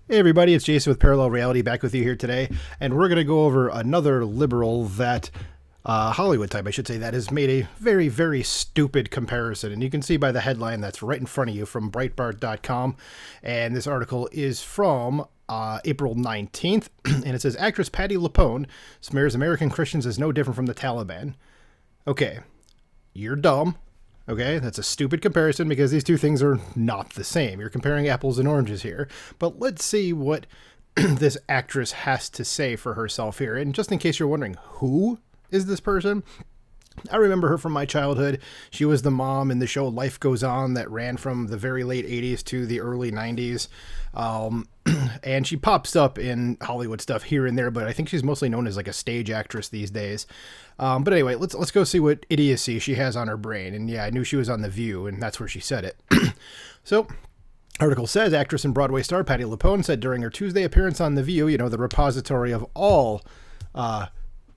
Hey everybody, it's Jason with Parallel Reality back with you here today, and we're going to go over another liberal that, Hollywood type, I should say, that has made a very, very stupid comparison. And you can see by the headline that's right in front of you from Breitbart.com, and this article is from April 19th, and it says, actress Patti LuPone smears American Christians as no different from the Taliban. Okay, you're dumb. Okay, that's a stupid comparison because these two things are not the same. You're comparing apples and oranges here. But let's see what this actress has to say for herself here. And just in case you're wondering, who is this person? I remember her from my childhood. She was the mom in the show Life Goes On that ran from the very late 80s to the early 90s. And she pops up in Hollywood stuff here and there, but I think she's mostly known as like a stage actress these days. But anyway, let's go see what idiocy she has on her brain. And yeah, I knew she was on The View, and that's where she said it. So, article says, actress and Broadway star Patti LuPone said during her Tuesday appearance on The View, you know, the repository of all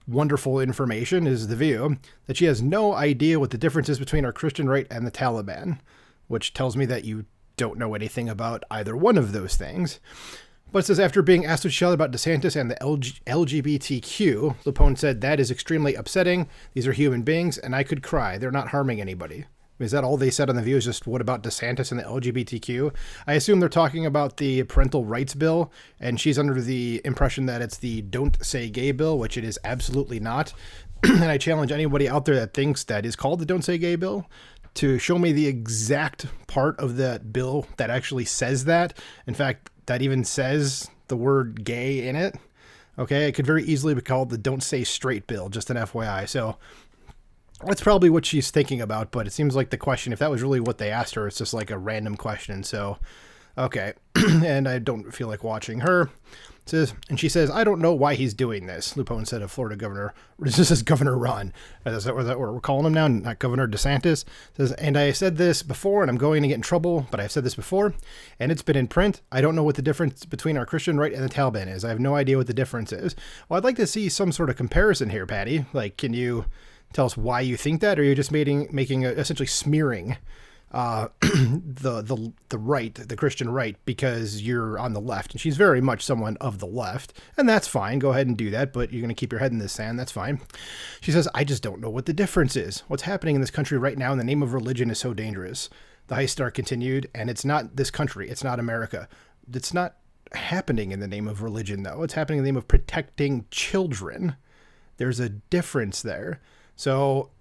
wonderful information is The View, that she has no idea what the difference is between our Christian right and the Taliban, which tells me that you don't know anything about either one of those things. But it says, after being asked what she thought about DeSantis and the LGBTQ, LuPone said, that is extremely upsetting. These are human beings, and I could cry. They're not harming anybody. Is that all they said on The View, is just what about DeSantis and the LGBTQ? I assume they're talking about the parental rights bill, and she's under the impression that it's the Don't Say Gay bill, which it is absolutely not. And I challenge anybody out there that thinks that is called the Don't Say Gay bill to show me the exact part of that bill that actually says that. In fact, that even says the word gay in it. Okay, it could very easily be called the Don't Say Straight bill, just an FYI. So that's probably what she's thinking about, but it seems like the question, if that was really what they asked her, it's just like a random question. So, okay. And I don't feel like watching her. It says, and she says, I don't know why he's doing this, LuPone said of Florida Governor. This is Governor Ron. Is that what we're calling him now? Not Governor DeSantis. It says, and I said this before, and I'm going to get in trouble, but I've said this before, and it's been in print. I don't know what the difference between our Christian right and the Taliban is. I have no idea what the difference is. Well, I'd like to see some sort of comparison here, Patty. Like, can you tell us why you think that, or are you just making essentially smearing the right, the Christian right, because you're on the left? And she's very much someone of the left, and that's fine. Go ahead and do that, but you're going to keep your head in the sand. That's fine. She says, I just don't know what the difference is. What's happening in this country right now in the name of religion is so dangerous. The High Star continued, and it's not this country. It's not America. It's not happening in the name of religion, though. It's happening in the name of protecting children. There's a difference there. So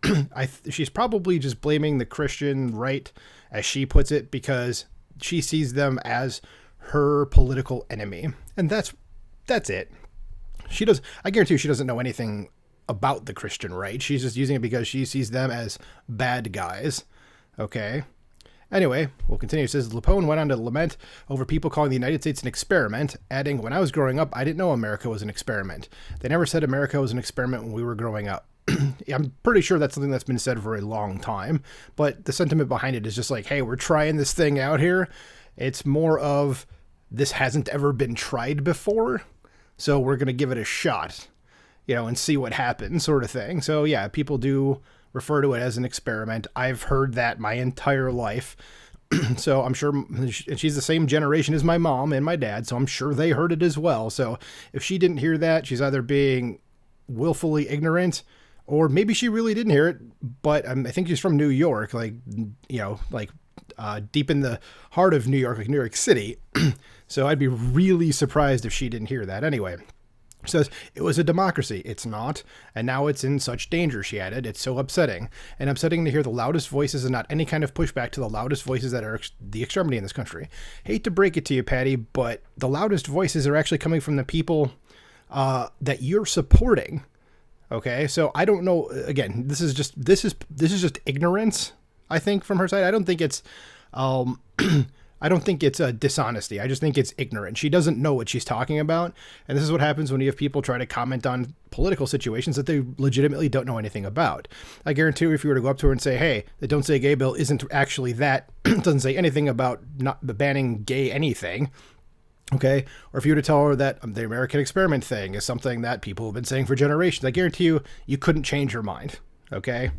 she's probably just blaming the Christian right, as she puts it, because she sees them as her political enemy. And that's it. I guarantee you she doesn't know anything about the Christian right. She's just using it because she sees them as bad guys. Okay. Anyway, we'll continue. It says, LuPone went on to lament over people calling the United States an experiment, adding, when I was growing up, I didn't know America was an experiment. They never said America was an experiment when we were growing up. I'm pretty sure that's something that's been said for a long time, but the sentiment behind it is just like, hey, we're trying this thing out here. It's more of, this hasn't ever been tried before, so we're going to give it a shot, and see what happens, sort of thing. So yeah, people do refer to it as an experiment. I've heard that my entire life. So I'm sure she's the same generation as my mom and my dad, so I'm sure they heard it as well. So if she didn't hear that, she's either being willfully ignorant, or maybe she really didn't hear it, but I think she's from New York, deep in the heart of New York, like New York City. So I'd be really surprised if she didn't hear that. Anyway, she says, it was a democracy. It's not. And now it's in such danger, she added. It's so upsetting. And upsetting to hear the loudest voices and not any kind of pushback to the loudest voices that are the extremity in this country. Hate to break it to you, Patty, but the loudest voices are actually coming from the people that you're supporting. Okay, so I don't know. Again, this is just ignorance, I think, from her side. I don't think it's dishonesty. I just think it's ignorant. She doesn't know what she's talking about, and this is what happens when you have people try to comment on political situations that they legitimately don't know anything about. I guarantee you, if you were to go up to her and say, "Hey, the Don't Say Gay bill isn't actually that," it doesn't say anything about not banning gay anything. Okay, or if you were to tell her that the American experiment thing is something that people have been saying for generations, I guarantee you couldn't change her mind. Okay,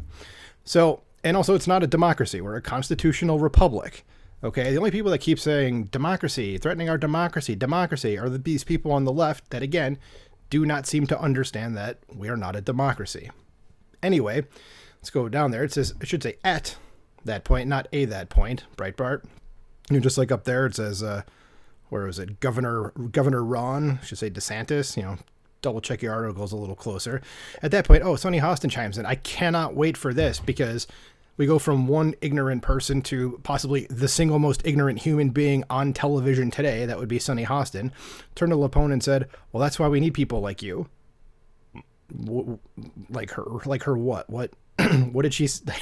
so, and also it's not a democracy. We're a constitutional republic. Okay, the only people that keep saying democracy, threatening our democracy, democracy, are these people on the left that, again, do not seem to understand that we are not a democracy. Anyway, let's go down there. It should say at that point, not a that point, Breitbart. You just like up there, it says, where was it? Governor Ron, should say DeSantis, double check your articles a little closer. At that point, Sonny Hostin chimes in. I cannot wait for this because we go from one ignorant person to possibly the single most ignorant human being on television today. That would be Sonny Hostin. Turned to LePone and said, well, that's why we need people like you. Like her what? What did she say?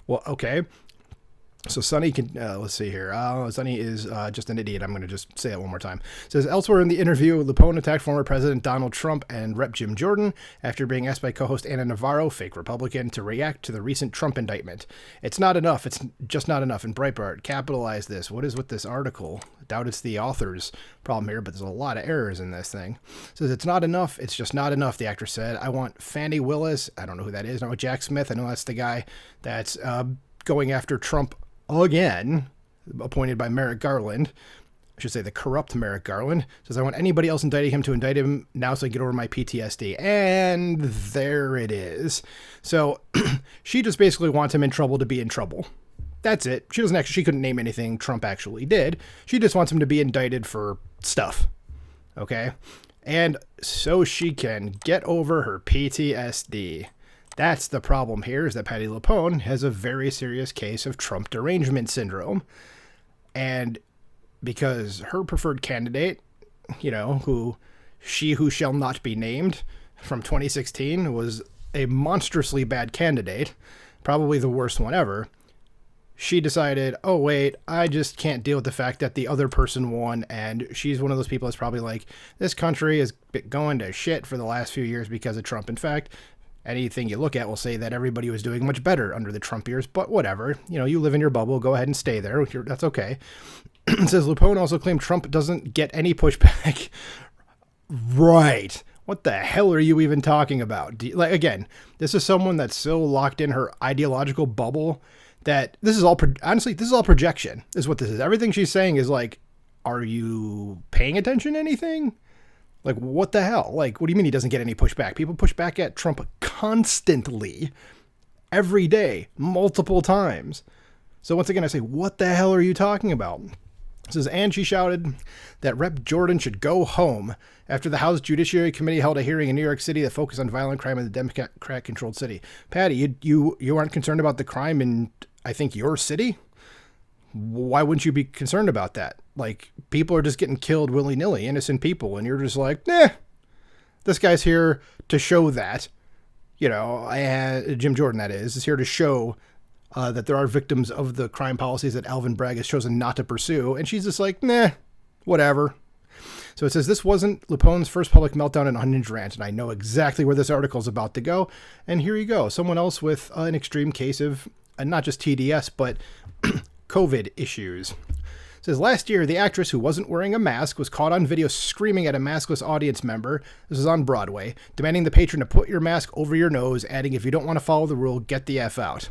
Well, okay. So Sonny can, let's see here. Sonny is just an idiot. I'm going to just say it one more time. It says, elsewhere in the interview, LePone attacked former President Donald Trump and Rep. Jim Jordan after being asked by co-host Ana Navarro, fake Republican, to react to the recent Trump indictment. It's not enough. It's just not enough. And Breitbart, capitalize this. What is with this article? I doubt it's the author's problem here, but there's a lot of errors in this thing. It says, it's not enough. It's just not enough, the actor said. I want Fani Willis. I don't know who that is. I know Jack Smith. I know that's the guy that's going after Trump again, appointed by Merrick Garland. I should say the corrupt Merrick Garland. Says, I want anybody else indicting him to indict him now so I get over my PTSD. And there it is. So she just basically wants him in trouble to be in trouble. That's it. She couldn't name anything Trump actually did. She just wants him to be indicted for stuff. Okay? And so she can get over her PTSD. That's the problem here, is that Patti LuPone has a very serious case of Trump derangement syndrome. And because her preferred candidate, who shall not be named from 2016 was a monstrously bad candidate, probably the worst one ever, she decided, oh, wait, I just can't deal with the fact that the other person won. And she's one of those people that's probably like, this country has been going to shit for the last few years because of Trump. In fact, anything you look at will say that everybody was doing much better under the Trump years, but whatever. You live in your bubble. Go ahead and stay there. That's okay. It says LuPone also claimed Trump doesn't get any pushback. Right. What the hell are you even talking about? Again, this is someone that's so locked in her ideological bubble that this is all, honestly, this is all projection is what this is. Everything she's saying is like, are you paying attention to anything? Like, what the hell? Like, what do you mean he doesn't get any pushback? People push back at Trump constantly, every day, multiple times. So once again, I say, what the hell are you talking about? It says, and she shouted that Rep. Jordan should go home after the House Judiciary Committee held a hearing in New York City that focused on violent crime in the Democrat-controlled city. Patty, you aren't concerned about the crime in, I think, your city? Why wouldn't you be concerned about that? Like, people are just getting killed willy-nilly, innocent people, and you're just like, this guy's here to show that, Jim Jordan, that is here to show that there are victims of the crime policies that Alvin Bragg has chosen not to pursue, and she's just like, whatever. So it says, this wasn't LuPone's first public meltdown and unhinged rant, and I know exactly where this article is about to go, and here you go. Someone else with an extreme case of not just TDS, but COVID issues. It says, last year, the actress who wasn't wearing a mask was caught on video screaming at a maskless audience member. This is on Broadway, demanding the patron to put your mask over your nose, adding, if you don't want to follow the rule, get the F out.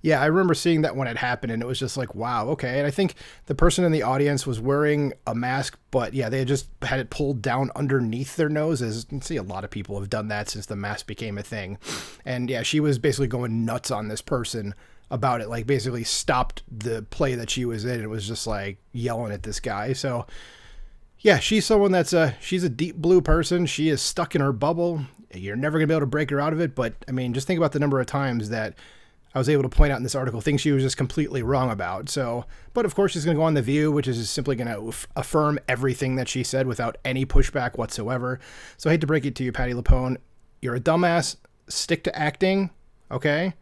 Yeah, I remember seeing that when it happened, and it was just like, wow, okay. And I think the person in the audience was wearing a mask, but yeah, they just had it pulled down underneath their noses. You can see a lot of people have done that since the mask became a thing. And yeah, she was basically going nuts on this person about it, like basically stopped the play that she was in. It was just like yelling at this guy. So yeah, she's someone that's she's a deep blue person. She is stuck in her bubble. You're never gonna be able to break her out of it. But I mean, just think about the number of times that I was able to point out in this article things she was just completely wrong about. So, but of course she's going to go on The View, which is simply going to affirm everything that she said without any pushback whatsoever. So I hate to break it to you, Patti LuPone. You're a dumbass. Stick to acting. Okay.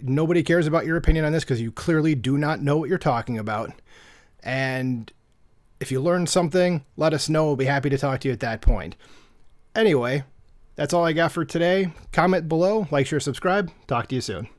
Nobody cares about your opinion on this because you clearly do not know what you're talking about. And if you learn something, let us know. We'll be happy to talk to you at that point. Anyway, that's all I got for today. Comment below, like, share, subscribe. Talk to you soon.